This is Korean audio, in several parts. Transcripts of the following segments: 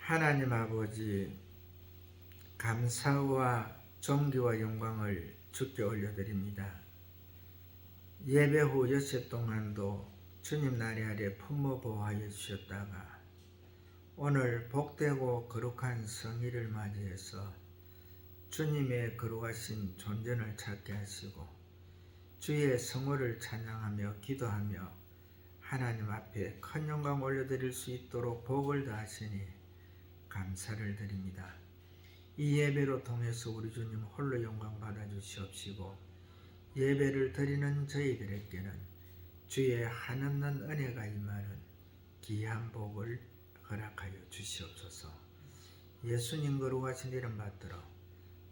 하나님 아버지, 감사와 존귀와 영광을 주께 올려드립니다. 예배 후 여섯 동안도 주님 나리 아래 품어 보호하여 주셨다가 오늘 복되고 거룩한 성일을 맞이해서 주님의 거룩하신 존전을 찾게 하시고 주의 성호를 찬양하며 기도하며 하나님 앞에 큰 영광 올려드릴 수 있도록 복을 더하시니 감사를 드립니다. 이 예배로 통해서 우리 주님 홀로 영광 받아 주시옵시고 예배를 드리는 저희들에게는 주의 한없는 은혜가 임하는 귀한 복을 허락하여 주시옵소서. 예수님 거룩하신 이름 받들어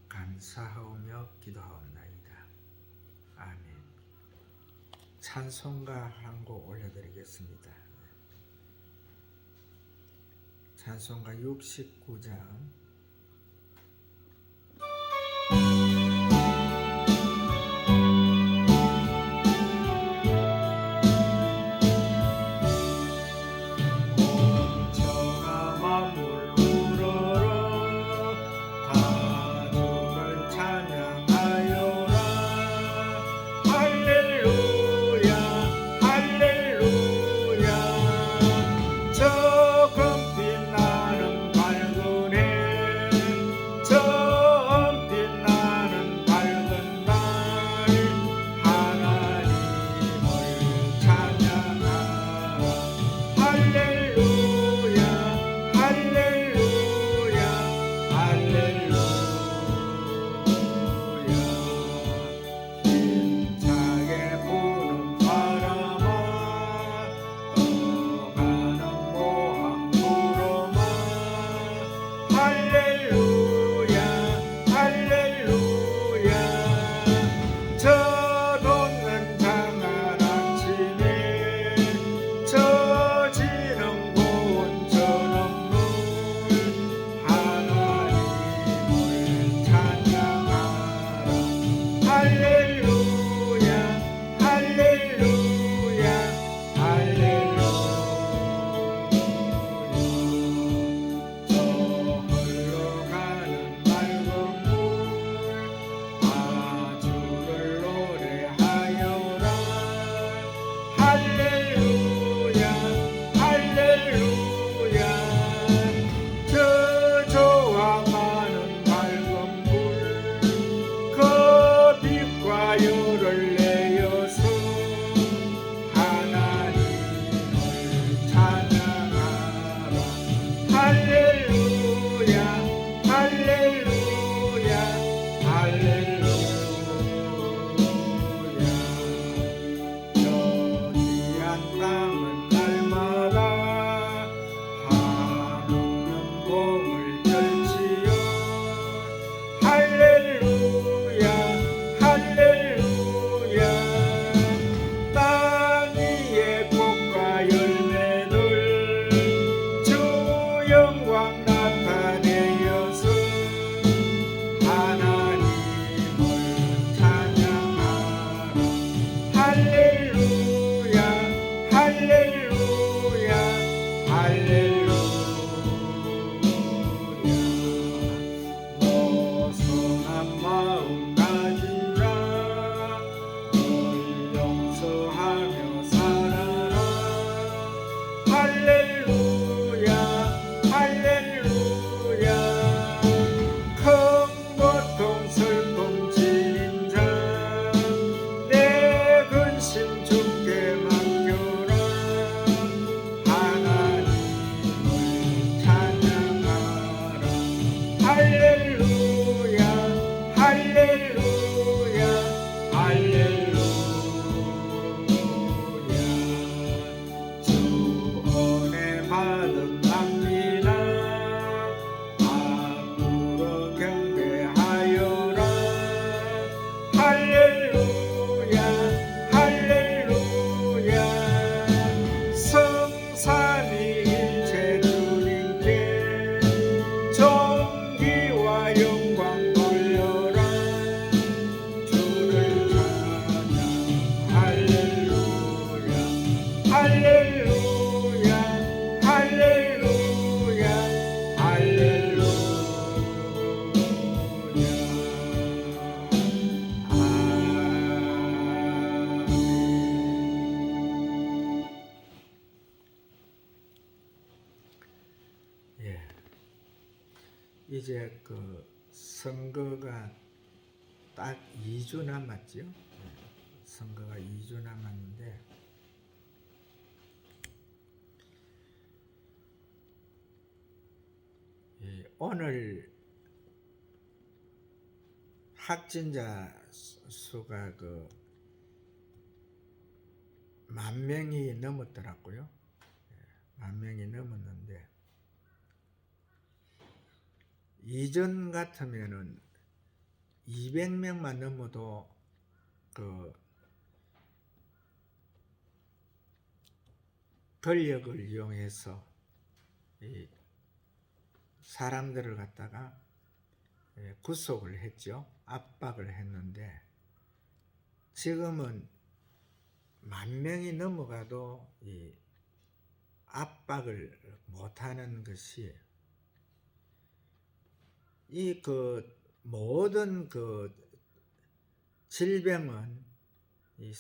감사하오며 기도하옵나이다. 아멘. 찬송가 한 곡 올려드리겠습니다. 찬송가 69장 이제 그 선거가 딱 2주 남았죠. 선거가 2주 남았는데 오늘 확진자 수가 그 10,000명이 넘었더라고요. 10,000명이 넘었는데 이전 같으면은 200명만 넘어도 그 권력을 이용해서 이 사람들을 갖다가 구속을 했죠. 압박을 했는데 지금은 10,000명이 넘어가도 이 압박을 못하는 것이 이 그 모든 그 질병은 이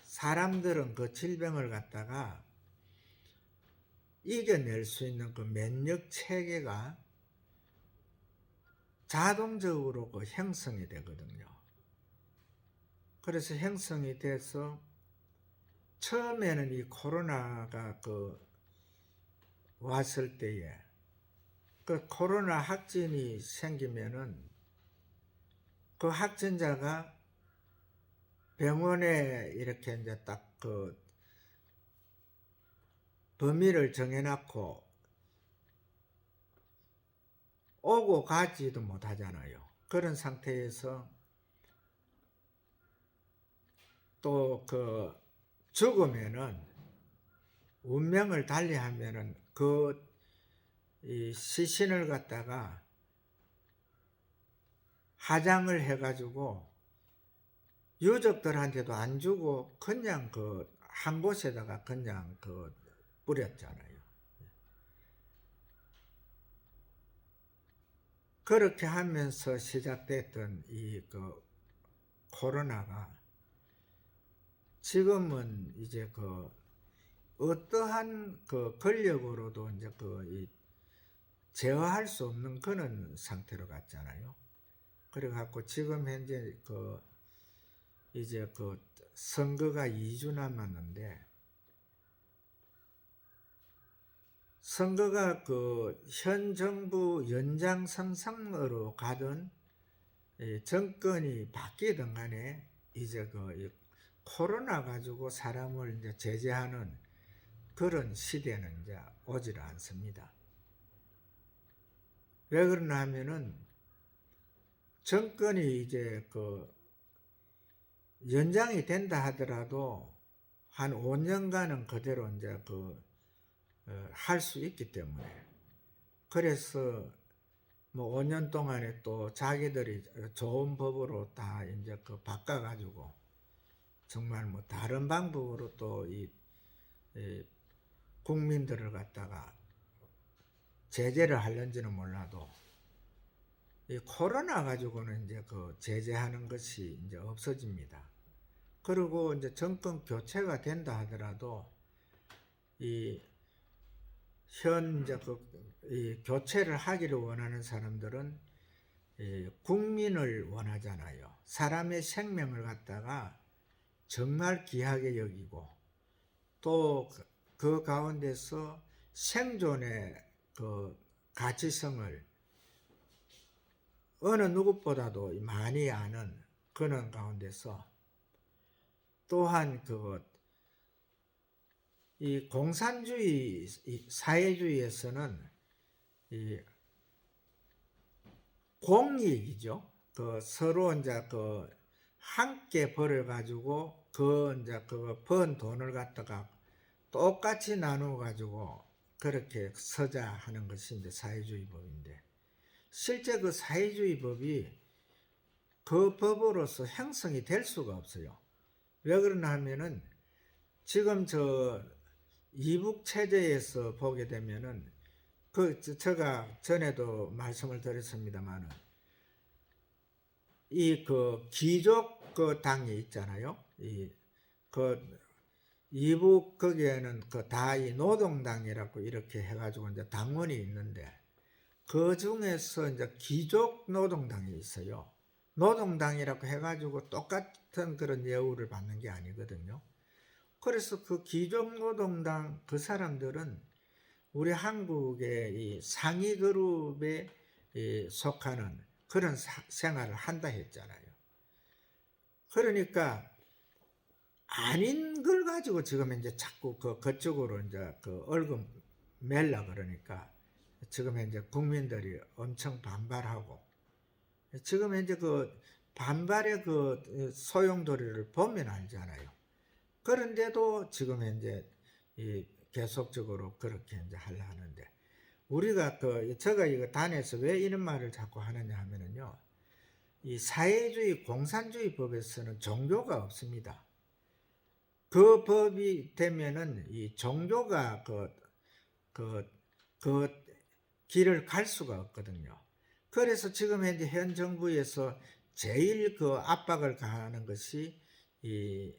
사람들은 그 질병을 갖다가 이겨낼 수 있는 그 면역 체계가 자동적으로 그 형성이 되거든요. 그래서 형성이 돼서 처음에는 이 코로나가 그 왔을 때에 그 코로나 확진이 생기면은 그 확진자가 병원에 이렇게 이제 딱 그 범위를 정해놓고 오고 가지도 못하잖아요. 그런 상태에서 또 그 죽으면은 운명을 달리하면은 그 이 시신을 갖다가 화장을 해가지고 유족들한테도 안 주고 그냥 그 한 곳에다가 그냥 그 뿌렸잖아요. 그렇게 하면서 시작됐던 이 그 코로나가 지금은 이제 그 어떠한 그 권력으로도 이제 그 제어할 수 없는 그런 상태로 갔잖아요. 그래갖고 지금 현재 그 이제 그 선거가 2주 남았는데 선거가 그 현 정부 연장선상으로 가든 정권이 바뀌든 간에 이제 그 코로나 가지고 사람을 이제 제재하는 그런 시대는 이제 오지를 않습니다. 왜 그러나 하면은 정권이 이제 그 연장이 된다 하더라도 한 5년간은 그대로 이제 그 할 수 있기 때문에 그래서 뭐 5년 동안에 또 자기들이 좋은 법으로 다 이제 그 바꿔가지고 정말 뭐 다른 방법으로 또 이 국민들을 갖다가 제재를 하려는지는 몰라도 이 코로나 가지고는 이제 그 제재하는 것이 이제 없어집니다. 그리고 이제 정권 교체가 된다 하더라도 현재 이 교체를 하기를 원하는 사람들은 국민을 원하잖아요. 사람의 생명을 갖다가 정말 귀하게 여기고 또 그 가운데서 생존의 그 가치성을 어느 누구보다도 많이 아는 그런 가운데서 또한 이 공산주의 사회주의에서는 이 공익이죠. 그 서로 이제 그 함께 벌어 가지고 그 이제 그 번 돈을 갖다가 똑같이 나누어 가지고 그렇게 서자 하는 것이 이제 사회주의 법인데 실제 그 사회주의 법이 그 법으로서 형성이 될 수가 없어요. 왜 그러나 하면은 지금 저 이북 체제에서 보게 되면은 제가 전에도 말씀을 드렸습니다만은 이 그 귀족 그 당이 있잖아요. 이북 거기에는 그 다 이 노동당이라고 이렇게 해가지고 이제 당원이 있는데 그 중에서 이제 귀족 노동당이 있어요. 노동당이라고 해가지고 똑같은 그런 예우를 받는 게 아니거든요. 그래서 그 귀족 노동당 그 사람들은 우리 한국의 이 상위 그룹에 속하는 그런 생활을 한다 했잖아요. 그러니까 아닌 걸 가지고 지금 이제 자꾸 그쪽으로 이제 그 월급 멜라 그러니까 지금 이제 국민들이 엄청 반발하고 지금 이제 그 반발의 그 소용돌이를 보면 알잖아요. 그런데도 지금 이제 계속적으로 그렇게 이제 하려 하는데 우리가 제가 이거 단에서 왜 이런 말을 자꾸 하느냐 하면은요. 이 사회주의 공산주의 법에서는 종교가 없습니다. 그 법이 되면은 이 종교가 그 길을 갈 수가 없거든요. 그래서 지금 현재 현 정부에서 제일 그 압박을 가하는 것이 이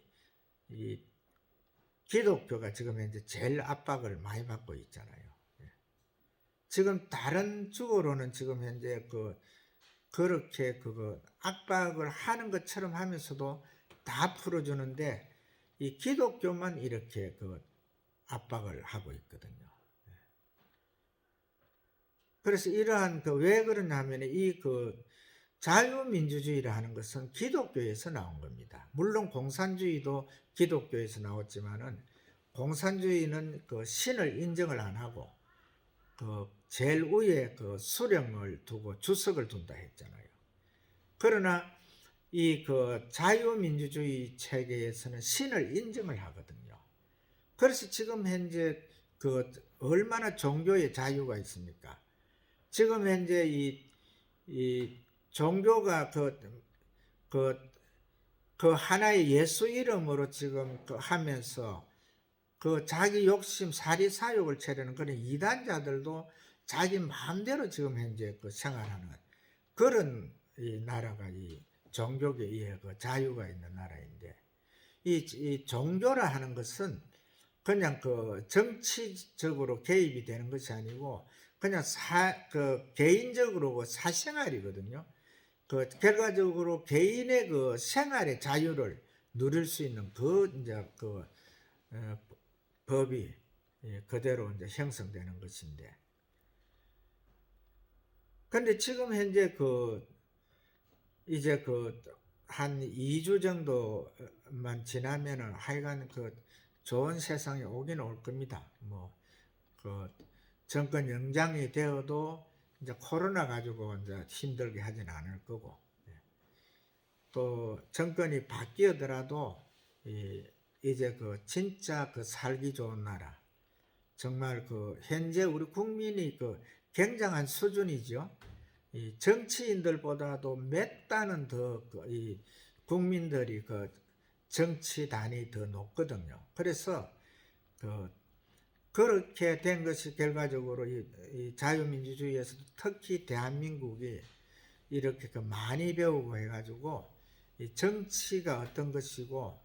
기독교가 지금 현재 제일 압박을 많이 받고 있잖아요. 지금 다른 쪽으로는 지금 현재 그렇게 압박을 하는 것처럼 하면서도 다 풀어주는데 이 기독교만 이렇게 압박을 하고 있거든요. 그래서 이러한 왜 그러냐면 이 자유민주주의라 하는 것은 기독교에서 나온 겁니다. 물론 공산주의도 기독교에서 나왔지만은 공산주의는 신을 인정을 안 하고 제일 위에 수령을 두고 주석을 둔다 했잖아요. 그러나 이 자유민주주의 체계에서는 신을 인정을 하거든요. 그래서 지금 현재 얼마나 종교의 자유가 있습니까? 지금 현재 이 종교가 하나의 예수 이름으로 지금 하면서 자기 욕심 사리사욕을 채우는 그런 이단자들도 자기 마음대로 지금 현재 생활하는 그런 이 나라가 이 종교에 의해 자유가 있는 나라인데 이 종교라 하는 것은 그냥 정치적으로 개입이 되는 것이 아니고 그냥 개인적으로 사생활이거든요. 결과적으로 개인의 생활의 자유를 누릴 수 있는 이제 법이 그대로 이제 형성되는 것인데. 근데 지금 현재 이제 한 2주 정도만 지나면은 하여간 좋은 세상이 오긴 올 겁니다. 정권 연장이 되어도 이제 코로나 가지고 이제 힘들게 하진 않을 거고, 또 정권이 바뀌더라도 이제 진짜 살기 좋은 나라, 정말 현재 우리 국민이 굉장한 수준이죠. 이 정치인들보다도 몇 단은 더 이 국민들이 정치단이 더 높거든요. 그래서 그렇게 된 것이 결과적으로 이 자유민주주의에서도 특히 대한민국이 이렇게 많이 배우고 해가지고 이 정치가 어떤 것이고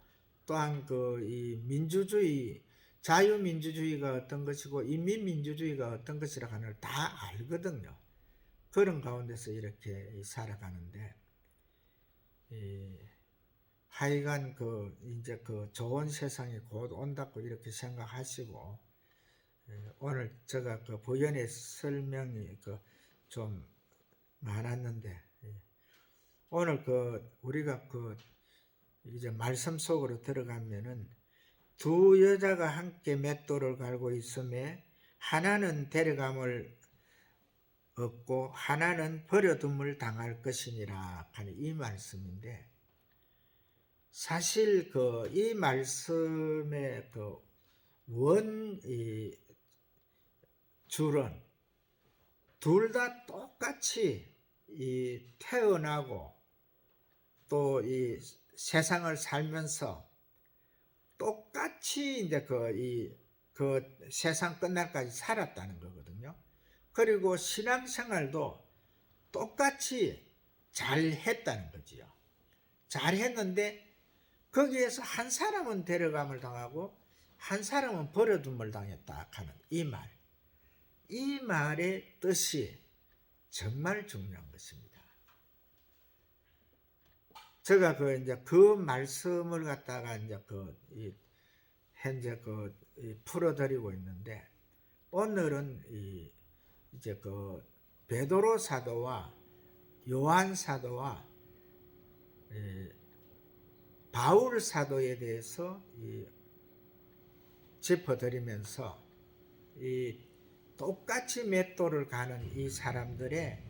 또한 이 민주주의 자유민주주의가 어떤 것이고 인민민주주의가 어떤 것이라 하는 걸 다 알거든요. 그런 가운데서 이렇게 살아가는데 하여간 이제 좋은 세상이 곧 온다고 이렇게 생각하시고 오늘 제가 부연의 설명이 좀 많았는데 오늘 우리가 이제 말씀 속으로 들어가면은 두 여자가 함께 맷돌을 갈고 있음에 하나는 데려감을 얻고 하나는 버려둠을 당할 것이니라 하는 이 말씀인데 사실 이 말씀의 줄은 둘 다 똑같이 태어나고 또 이 세상을 살면서 똑같이 이제 세상 끝날까지 살았다는 거거든요. 그리고 신앙생활도 똑같이 잘 했다는 거지요. 잘 했는데 거기에서 한 사람은 데려감을 당하고 한 사람은 버려둠을 당했다 하는 이 말. 이 말의 뜻이 정말 중요한 것입니다. 제가 이제 그 말씀을 갖다가 이제 현재 풀어드리고 있는데, 오늘은 이제 베드로 사도와 요한 사도와 바울 사도에 대해서 짚어드리면서 똑같이 맷돌을 가는 이 사람들의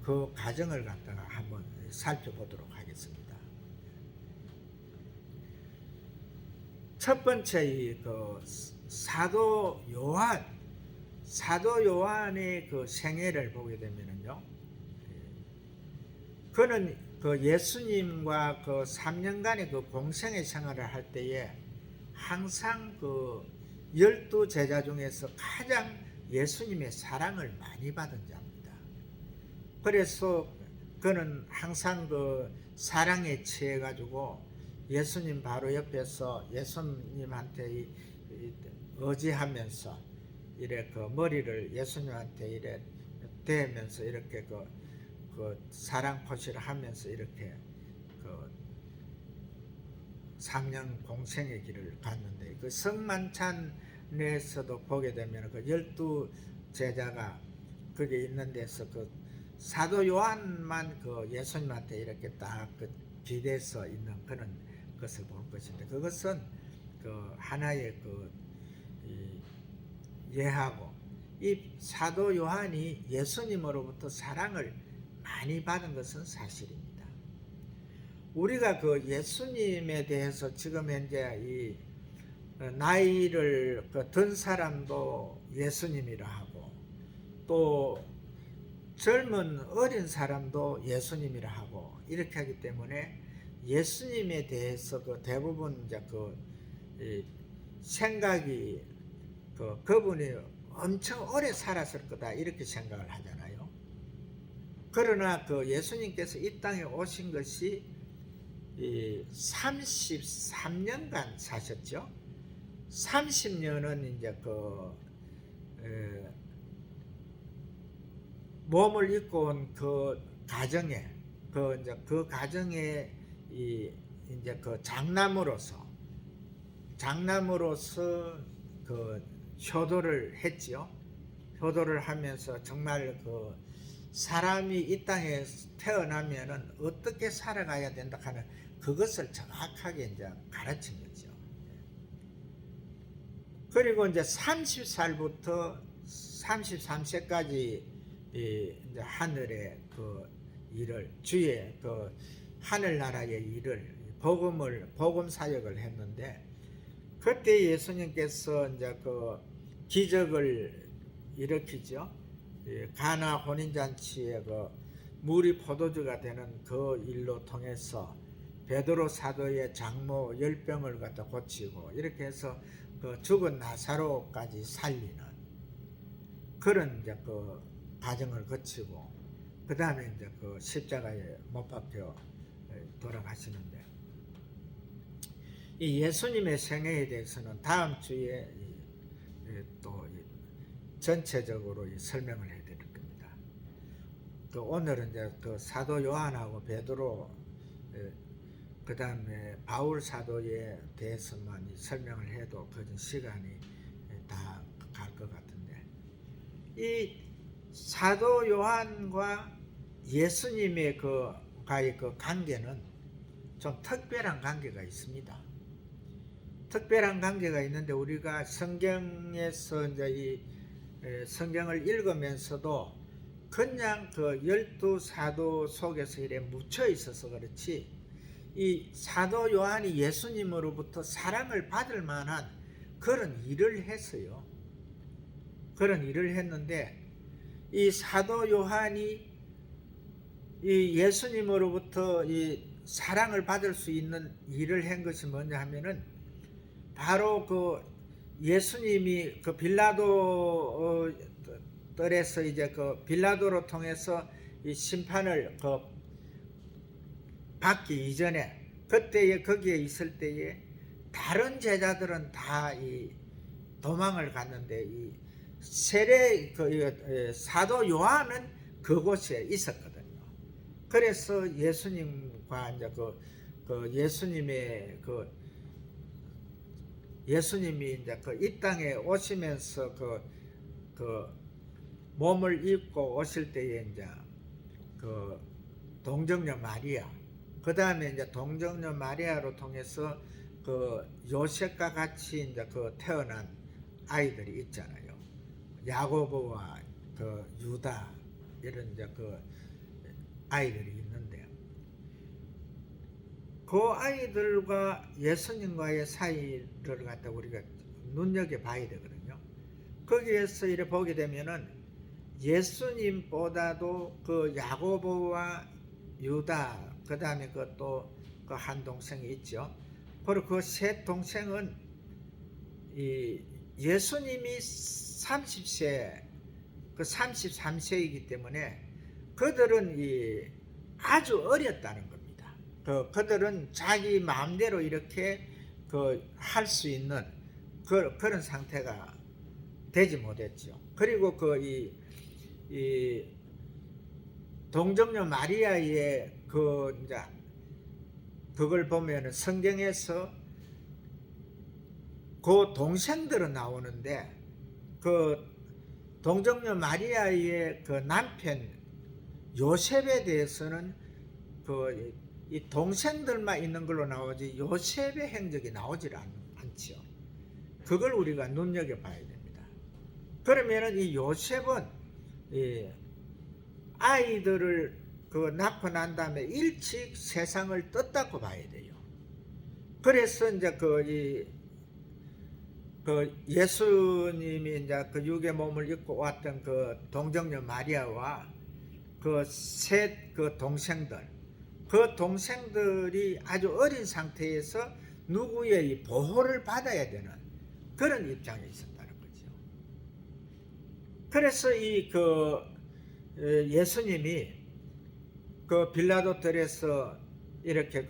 그 과정을 갖다가 한번 살펴보도록 하겠습니다. 첫 번째 사도 요한의 그 생애를 보게 되면은요, 그는 예수님과 3년간의 공생의 생활을 할 때에 항상 12제자 중에서 가장 예수님의 사랑을 많이 받은 자입니다. 그래서 그는 항상 사랑에 취해 가지고 예수님 바로 옆에서 예수님한테 의지하면서 이래 머리를 예수님한테 이래 대면서 이렇게 사랑 표시를 하면서 이렇게 3년 공생의 길을 갔는데, 성만찬에서도 보게 되면 12제자가 거기 있는 데서 사도 요한만 예수님한테 이렇게 딱 기대서 있는 그런 것을 볼 것인데, 그것은 하나의 예하고, 이 사도 요한이 예수님으로부터 사랑을 많이 받은 것은 사실입니다. 우리가 예수님에 대해서 지금 현재 이 나이를 든 사람도 예수님이라 하고, 또 젊은 어린 사람도 예수님이라 하고, 이렇게 하기 때문에 예수님에 대해서 대부분 이제 생각이 그분이 엄청 오래 살았을 거다 이렇게 생각을 하잖아요. 그러나 예수님께서 이 땅에 오신 것이 33년간 사셨죠. 30년은 이제 몸을 입고 온 가정에 이제 장남으로서 효도를 했지요. 효도를 하면서 정말 사람이 이 땅에 태어나면은 어떻게 살아가야 된다 하는 그것을 정확하게 이제 가르친 거죠. 그리고 이제 30살부터 33세까지 이제 하늘의 일을, 주의 하늘나라의 일을, 복음 사역을 했는데, 그때 예수님께서 이제 기적을 일으키죠. 가나 혼인잔치에 물이 포도주가 되는 그 일로 통해서 베드로 사도의 장모 10병을 갖다 고치고, 이렇게 해서 죽은 나사로까지 살리는 그런 이제 과정을 거치고, 그 다음에 이제 십자가에 못 박혀 돌아가시는데, 이 예수님의 생애에 대해서는 다음 주에 또 전체적으로 설명을 해드릴 겁니다. 오늘은 이제 사도 요한하고 베드로, 그 다음에 바울 사도에 대해서만 설명을 해도 시간이 다 갈 것 같은데, 이 사도 요한과 예수님의 과의 관계는 좀 특별한 관계가 있습니다. 특별한 관계가 있는데, 우리가 성경에서 이제 이 성경을 읽으면서도 그냥 12사도 속에서 이래 묻혀 있어서 그렇지, 이 사도 요한이 예수님으로부터 사랑을 받을 만한 그런 일을 했어요. 그런 일을 했는데, 이 사도 요한이 이 예수님으로부터 이 사랑을 받을 수 있는 일을 한 것이 뭐냐 하면은, 바로 예수님이 빌라도 뜰에서 이제 빌라도로 통해서 이 심판을 받기 이전에, 그때에 거기에 있을 때에 다른 제자들은 다 이 도망을 갔는데, 이 사도 요한은 그곳에 있었거든요. 그래서 예수님과 이제 예수님이 이제 이 땅에 오시면서 그 몸을 입고 오실 때에 이제 그 동정녀 마리아, 그 다음에 이제 동정녀 마리아로 통해서 그 요셉과 같이 이제 태어난 아이들이 있잖아요. 야고보와 유다 이런 이제 아이들이 있는데, 그 아이들과 예수님과의 사이를 갖다 우리가 눈여겨 봐야 되거든요. 거기에서 이렇게 보게 되면은 예수님보다도 야고보와 유다, 그 다음에 또 한 동생이 있죠. 바로 그 세 동생은 예수님이 30세, 33세이기 때문에 그들은 아주 어렸다는 겁니다. 그들은 자기 마음대로 이렇게 할 수 있는 그런 상태가 되지 못했죠. 그리고 이 동정녀 마리아의 이제 그걸 보면은 성경에서 그 동생들은 나오는데 동정녀 마리아의 남편 요셉에 대해서는 이 동생들만 있는 걸로 나오지 요셉의 행적이 나오질 않지요. 그걸 우리가 눈여겨봐야 됩니다. 그러면은 이 요셉은 아이들을 낳고 난 다음에 일찍 세상을 떴다고 봐야 돼요. 그래서 이제 예수님이 이제 육의 몸을 입고 왔던 동정녀 마리아와 셋 동생들이 아주 어린 상태에서 누구의 보호를 받아야 되는 그런 입장에 있었다는 거죠. 그래서 예수님이 빌라도 들에서 이렇게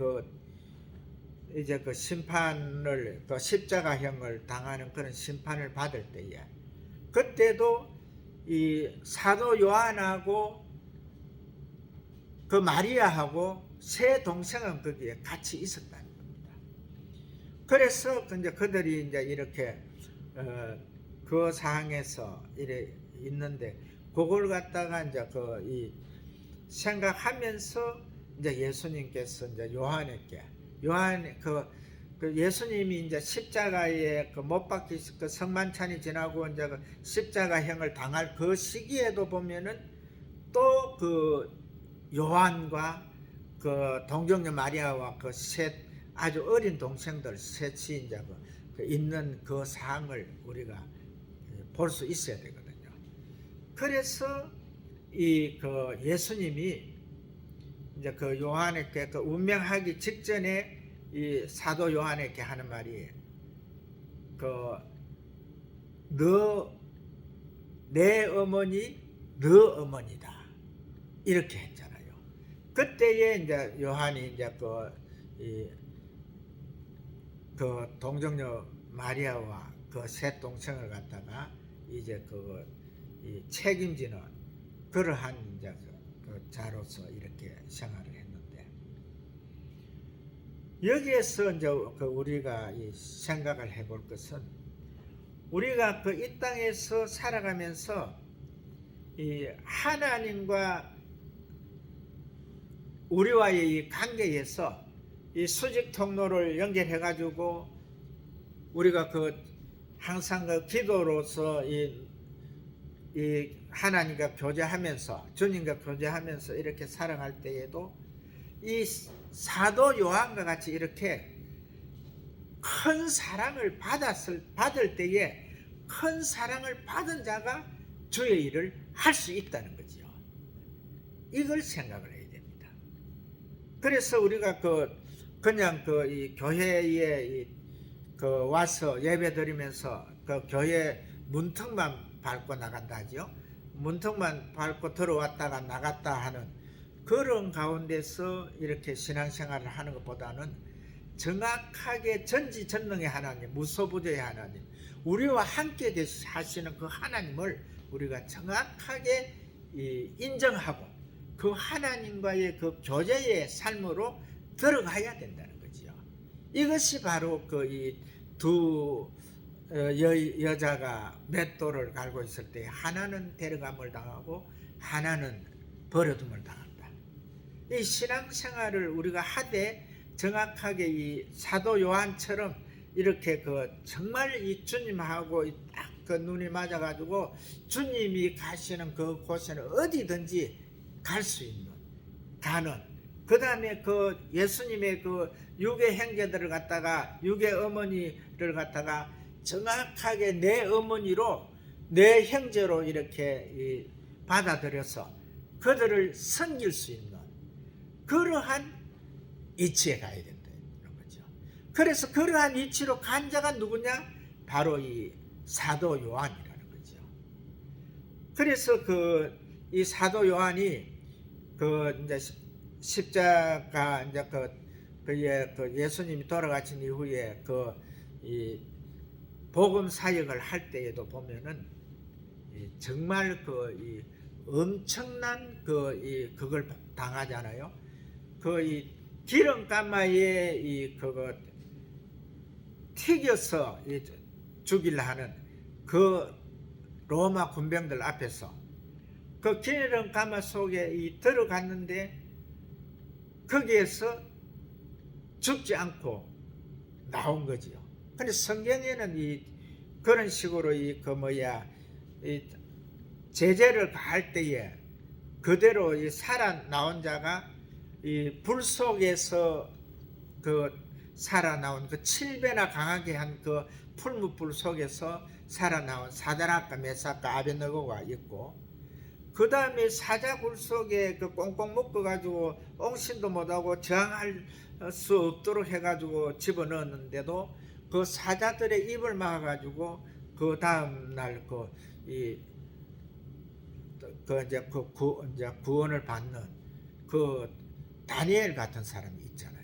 이제 심판을 십자가형을 당하는 그런 심판을 받을 때에, 그때도 이 사도 요한하고 마리아하고 세 동생은 거기에 같이 있었다는 겁니다. 그래서 이제 그들이 이제 이렇게 그 상황에서 이래 있는데, 그걸 갖다가 이제 생각하면서 이제 예수님께서 이제 예수님이 이제 십자가에 못 박히시고 성만찬이 지나고 이제 십자가형을 당할 그 시기에도 보면은 또 요한과 동정녀 마리아와 셋 아주 어린 동생들 셋이 이제 있는 그 상황을 우리가 볼 수 있어야 되거든요. 그래서 예수님이 이제 요한에게 운명하기 직전에 이 사도 요한에게 하는 말이 내 어머니 너 어머니다 이렇게 했잖아요. 그때에 이제 요한이 이제 동정녀 마리아와 셋 동생을 갖다가 이제 책임지는 그러한 이제 자로서 이렇게 생활을 했는데, 여기에서 이제 우리가 생각을 해볼 것은, 우리가 이 땅에서 살아가면서 이 하나님과 우리와의 이 관계에서 이 수직 통로를 연결해 가지고 우리가 항상 기도로서 이 하나님과 교제하면서, 주님과 교제하면서 이렇게 살아갈 때에도 이 사도 요한과 같이 이렇게 큰 사랑을 받을 때에 큰 사랑을 받은 자가 주의 일을 할 수 있다는 거지요. 이걸 생각을 해야 됩니다. 그래서 우리가 그냥 이 교회에 와서 예배 드리면서 교회 문턱만 밟고 나간다 하죠. 문턱만 밟고 들어왔다가 나갔다 하는 그런 가운데서 이렇게 신앙생활을 하는 것보다는 정확하게 전지전능의 하나님, 무소부재의 하나님, 우리와 함께 하시는 그 하나님을 우리가 정확하게 인정하고 그 하나님과의 그 교제의 삶으로 들어가야 된다는 거지요. 이것이 바로 그 이 두 여자가 맷돌을 갈고 있을 때 하나는 데려감을 당하고 하나는 버려둠을 당한다. 이 신앙생활을 우리가 하되 정확하게 이 사도 요한처럼 이렇게 그 정말 이 주님하고 딱 그 눈이 맞아가지고 주님이 가시는 그 곳에는 어디든지 갈 수 있는 가는, 그 다음에 그 예수님의 그 육의 형제들을 갖다가 육의 어머니를 갖다가 정확하게 내 어머니로 내 형제로 이렇게 받아들여서 그들을 섬길 수 있는 그러한 이치에 가야 된다는 거죠. 그래서 그러한 이치로 간 자가 누구냐? 바로 이 사도 요한이라는 거죠. 그래서 이 사도 요한이 그 이제 십자가 이제 그 예수님이 돌아가신 이후에 이 복음 사역을 할 때에도 보면은 정말 이 엄청난 그걸 당하잖아요. 이 기름가마에 그거 튀겨서 죽이려 하는 그 로마 군병들 앞에서 그 기름가마 속에 들어갔는데 거기에서 죽지 않고 나온 거지요. 근데 성경에는 그런 식으로 제재를 가할 때에 그대로 살아나온 자가 이 불 속에서 살아나온 7배나 강하게 한 그 풀무불 속에서 살아나온 사드락과 메삭과 아벳느고가 있고, 그 다음에 사자굴 속에 꽁꽁 묶어가지고 옹신도 못하고 저항할 수 없도록 해가지고 집어넣었는데도 그 사자들의 입을 막아가지고 그 다음날 이제 구원을 받는 그 다니엘 같은 사람이 있잖아요.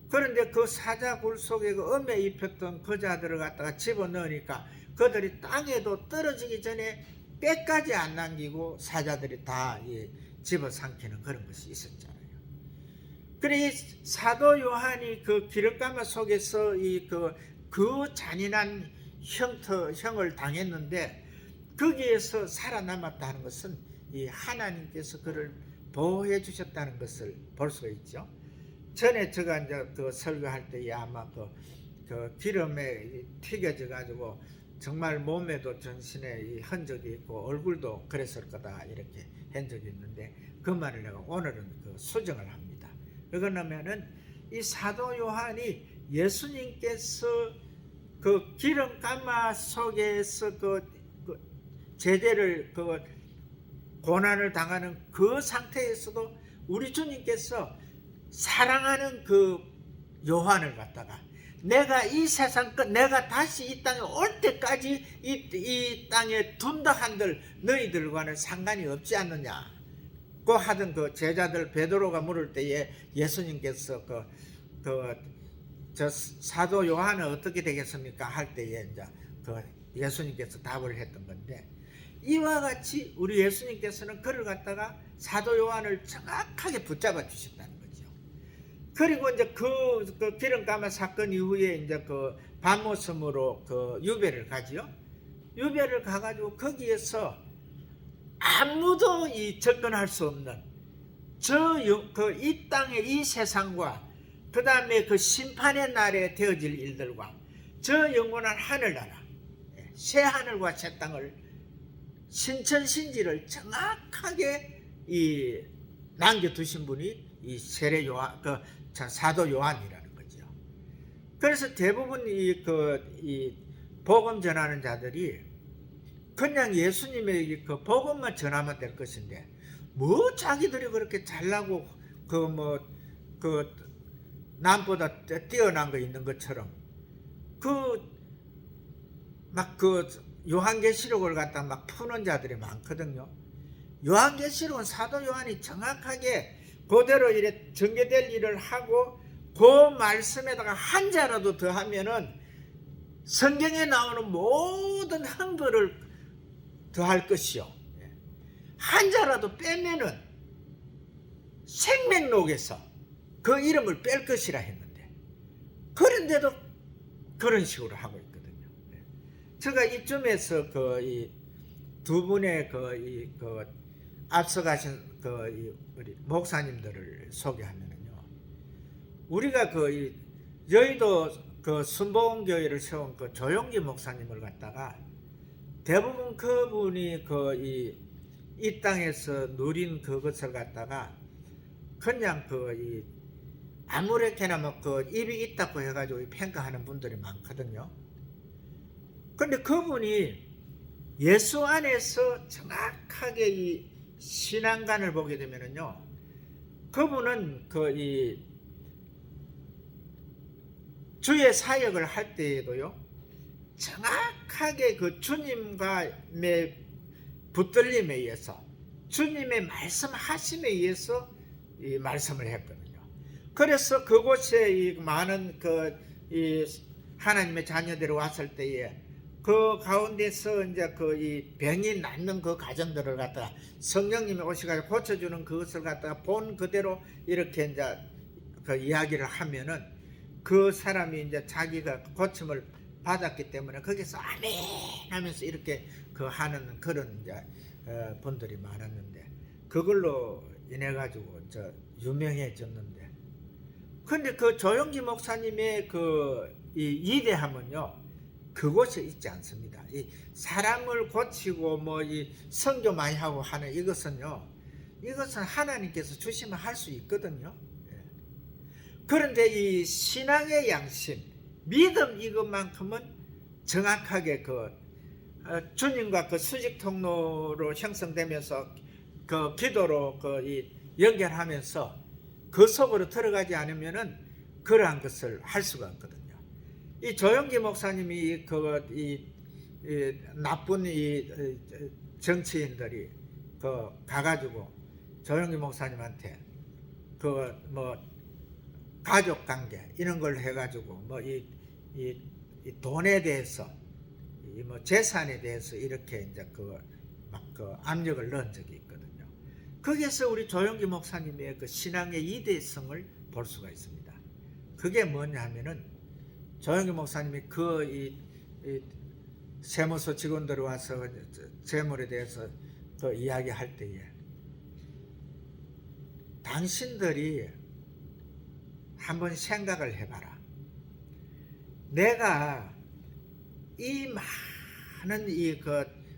그런데 그 사자굴 속에 그 엄에 입혔던 그 자들을 갖다가 집어넣으니까 그들이 땅에도 떨어지기 전에 때까지 안 남기고 사자들이 다 집어삼키는 그런 것이 있었잖아요. 그래 이 사도 요한이 그 기름가마 속에서 그 잔인한 형을 당했는데 거기에서 살아남았다는 것은 이 하나님께서 그를 보호해 주셨다는 것을 볼 수가 있죠. 전에 제가 이제 설교할 때에 아마 그 기름에 튀겨져 가지고 정말 몸에도 전신에 이 흔적이 있고 얼굴도 그랬을 거다 이렇게 한 적이 있는데 그 말을 내가 오늘은 수정을 합니다. 그거냐면은 이 사도 요한이 예수님께서 그 기름가마 속에서 제재를 고난을 당하는 그 상태에서도 우리 주님께서 사랑하는 그 요한을 갖다가 내가 이 세상 끝 내가 다시 이 땅에 올 때까지 이 땅에 둔다 한들 너희들과는 상관이 없지 않느냐 고 하던 그 제자들 베드로가 물을 때에 예수님께서 저 사도 요한은 어떻게 되겠습니까 할 때에 이제 예수님께서 답을 했던 건데, 이와 같이 우리 예수님께서는 그를 갖다가 사도 요한을 정확하게 붙잡아 주셨다는 거죠. 그리고 이제 그 기름가마 사건 이후에 이제 밤모섬으로 유배를 가지요. 유배를 가가지고 거기에서 아무도 접근할 수 없는 이 땅의 이 세상과 그 다음에 심판의 날에 되어질 일들과 저 영원한 하늘나라 새 하늘과 새 땅을 신천신지를 정확하게 남겨두신 분이 이 세례 요한, 사도 요한이라는 거죠. 그래서 대부분 이 복음 전하는 자들이 그냥 예수님의 복음만 전하면 될 것인데 뭐 자기들이 그렇게 잘나고 남보다 뛰어난 거 있는 것처럼 요한계시록을 갖다 막 푸는 자들이 많거든요. 요한계시록은 사도 요한이 정확하게 그대로 이래 전개될 일을 하고 그 말씀에다가 한 자라도 더하면은 성경에 나오는 모든 한글을 더할 것이요. 한 자라도 빼면은 생명록에서 그 이름을 뺄 것이라 했는데, 그런데도 그런 식으로 하고 있거든요. 제가 이쯤에서 이 두 분의 그 앞서가신 우리 목사님들을 소개하면은요, 우리가 이 여의도 순복음교회를 세운 그 조용기 목사님을 갖다가 대부분 그분이 이 땅에서 누린 그것을 갖다가 그냥 아무렇게나 입이 있다고 해가지고 평가하는 분들이 많거든요. 근데 그분이 예수 안에서 정확하게 이 신앙관을 보게 되면은요, 그분은 주의 사역을 할 때에도요, 정확하게 주님과의 붙들림에 의해서, 주님의 말씀하심에 의해서 이 말씀을 했거든요. 그래서 그곳에 이 많은 이 하나님의 자녀들이 왔을 때에 그 가운데서 이제 이 병이 낫는 그 가정들을 갖다가 성령님이 오셔가지고 고쳐주는 그것을 갖다가 본 그대로 이렇게 이제 이야기를 하면은 그 사람이 이제 자기가 고침을 받았기 때문에 거기서 아멘 하면서 이렇게 하는 그런 이제 분들이 많았는데, 그걸로 인해 가지고 유명해졌는데, 근데 조용기 목사님의 이 이대함은요, 그곳에 있지 않습니다. 이 사람을 고치고 이 선교 많이 하고 하는 이것은 하나님께서 주시면 할 수 있거든요. 그런데 이 신앙의 양심, 믿음 이것만큼은 정확하게 주님과 수직 통로로 형성되면서 기도로 연결하면서 그 속으로 들어가지 않으면은 그러한 것을 할 수가 없거든요. 이 조용기 목사님이 이 나쁜 정치인들이 가가지고 조용기 목사님한테 가족 관계 이런 걸 해가지고 이 돈에 대해서 재산에 대해서 이렇게 이제 압력을 넣은 적이 있거든요. 거기에서 우리 조용기 목사님의 신앙의 이대성을 볼 수가 있습니다. 그게 뭐냐 하면은, 조용기 목사님이 이 세무서 직원들이 와서 재물에 대해서 이야기할 때에, 당신들이 한번 생각을 해봐라. 내가 이 많은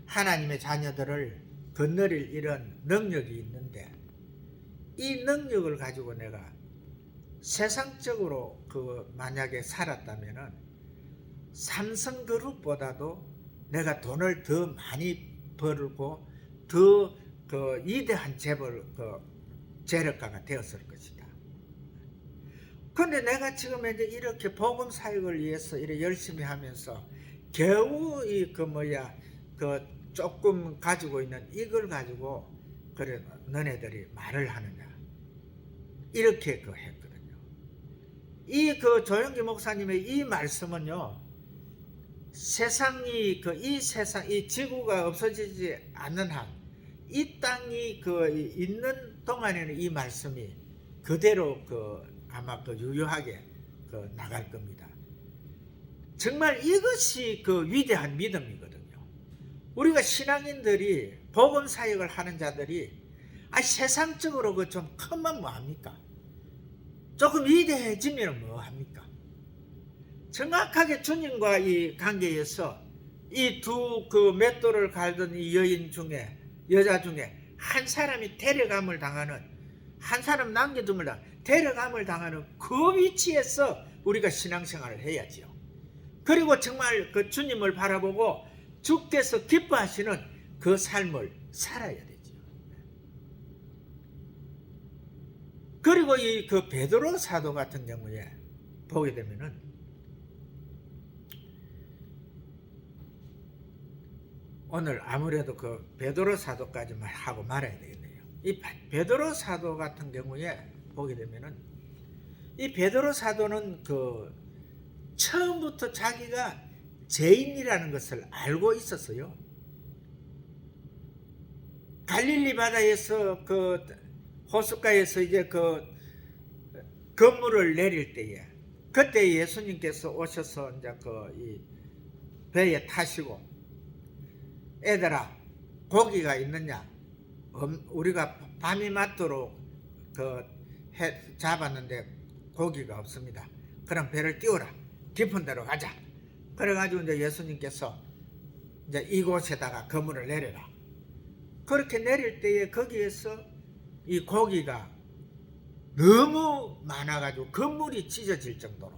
하나님의 자녀들을 건너릴 이런 능력이 있는데, 이 능력을 가지고 내가 세상적으로 만약에 살았다면은 삼성그룹보다도 내가 돈을 더 많이 벌고 더 위대한 재력가가 되었을 것이다. 그런데 내가 지금 이제 이렇게 복음 사역을 위해서 이렇게 열심히 하면서 겨우 조금 가지고 있는 이걸 가지고 그래 너네들이 말을 하느냐, 이렇게 했거든요. 이 조용기 목사님의 이 말씀은요, 세상이 이 지구가 없어지지 않는 한, 이 땅이 있는 동안에는 이 말씀이 그대로 아마 유효하게 나갈 겁니다. 정말 이것이 위대한 믿음이거든요. 우리가 신앙인들이 복음 사역을 하는 자들이 세상적으로 좀 크면 뭐합니까? 조금 위대해지면 뭐합니까? 정확하게 주님과 이 관계에서 이 두 맷돌을 갈던 이 여자 중에 한 사람이 데려감을 당하는, 한 사람 남겨둠을 데려감을 당하는 그 위치에서 우리가 신앙생활을 해야지요. 그리고 정말 주님을 바라보고 주께서 기뻐하시는 그 삶을 살아야 되지요. 그리고 이 베드로 사도 같은 경우에 보게 되면은, 오늘 아무래도 베드로 사도까지만 하고 말아야 되겠네요. 이 베드로 사도 같은 경우에 보게 되면은, 이 베드로 사도는 처음부터 자기가 죄인이라는 것을 알고 있었어요. 갈릴리 바다에서 그 호숫가에서 이제 그 건물을 내릴 때에 그때 예수님께서 오셔서 이제 그 이 배에 타시고 애들아 고기가 있느냐? 우리가 밤이 맞도록 그 잡았는데 고기가 없습니다. 그럼 배를 띄우라. 깊은 데로 가자. 그래가지고 이제 예수님께서 이제 이곳에다가 그물을 내려라. 그렇게 내릴 때에 거기에서 이 고기가 너무 많아가지고 그물이 찢어질 정도로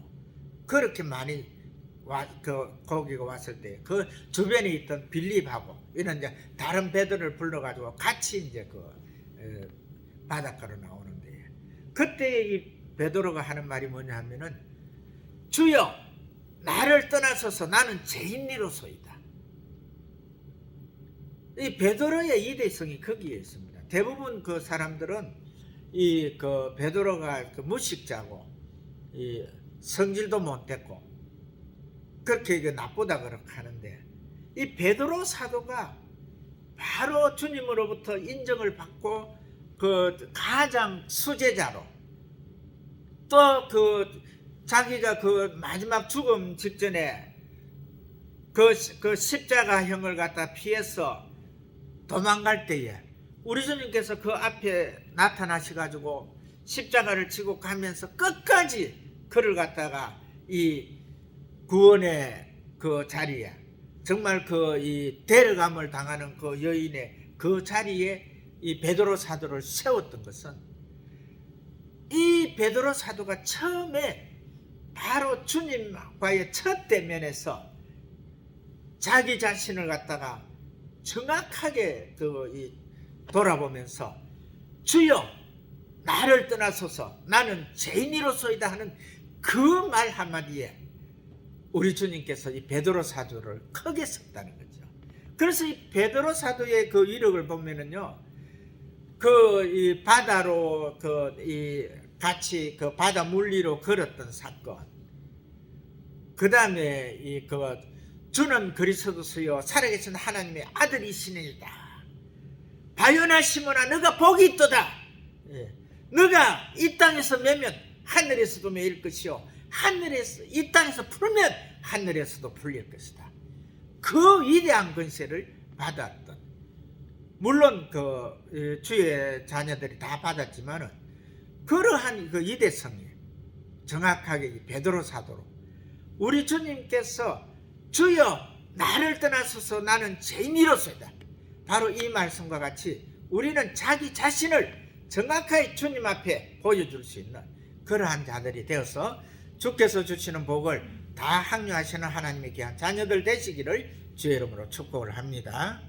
그렇게 많이 그 고기가 왔을 때 그 주변에 있던 빌립하고 이런 이제 다른 배들을 불러가지고 같이 이제 그 바닷가로 나오는데 그때 이 베드로가 하는 말이 뭐냐 하면은 주여 나를 떠나소서 나는 죄인이로소이다. 이 베드로의 이대성이 거기에 있습니다. 대부분 그 사람들은 이 그 베드로가 그 무식자고 이 성질도 못됐고 그렇게 이게 나쁘다 그렇게 하는데 이 베드로 사도가 바로 주님으로부터 인정을 받고 그 가장 수제자로 또 그 자기가 그 마지막 죽음 직전에 그 십자가형을 갖다 피해서 도망갈 때에 우리 주님께서 그 앞에 나타나셔가지고 십자가를 지고 가면서 끝까지 그를 갖다가 이 구원의 그 자리에 정말 그 이 데려감을 당하는 그 여인의 그 자리에 이 베드로 사도를 세웠던 것은 이 베드로 사도가 처음에 바로 주님과의 첫 대면에서 자기 자신을 갖다가 정확하게 돌아보면서 주여 나를 떠나소서 나는 죄인이로소이다 하는 그 말 한마디에 우리 주님께서 이 베드로 사도를 크게 썼다는 거죠. 그래서 이 베드로 사도의 그 이력을 보면은요, 이 바다로 같이 그 바다 물리로 걸었던 사건, 그 다음에 주는 그리스도시요 살아계신 하나님의 아들이시니이다. 바요나 시몬아 너가 복이 있도다. 너가 이 땅에서 매면 하늘에서도 매일 것이요 이 땅에서 풀면 하늘에서도 풀릴 것이다. 그 위대한 권세를 받았던, 물론 그 주의 자녀들이 다 받았지만은 그러한 그 이대성이 정확하게 이 베드로 사도로 우리 주님께서 주여 나를 떠나소서 나는 죄인이로소이다. 바로 이 말씀과 같이 우리는 자기 자신을 정확하게 주님 앞에 보여줄 수 있는 그러한 자들이 되어서 주께서 주시는 복을 다 항유하시는 하나님의 귀한 자녀들 되시기를 주의 이름으로 축복을 합니다.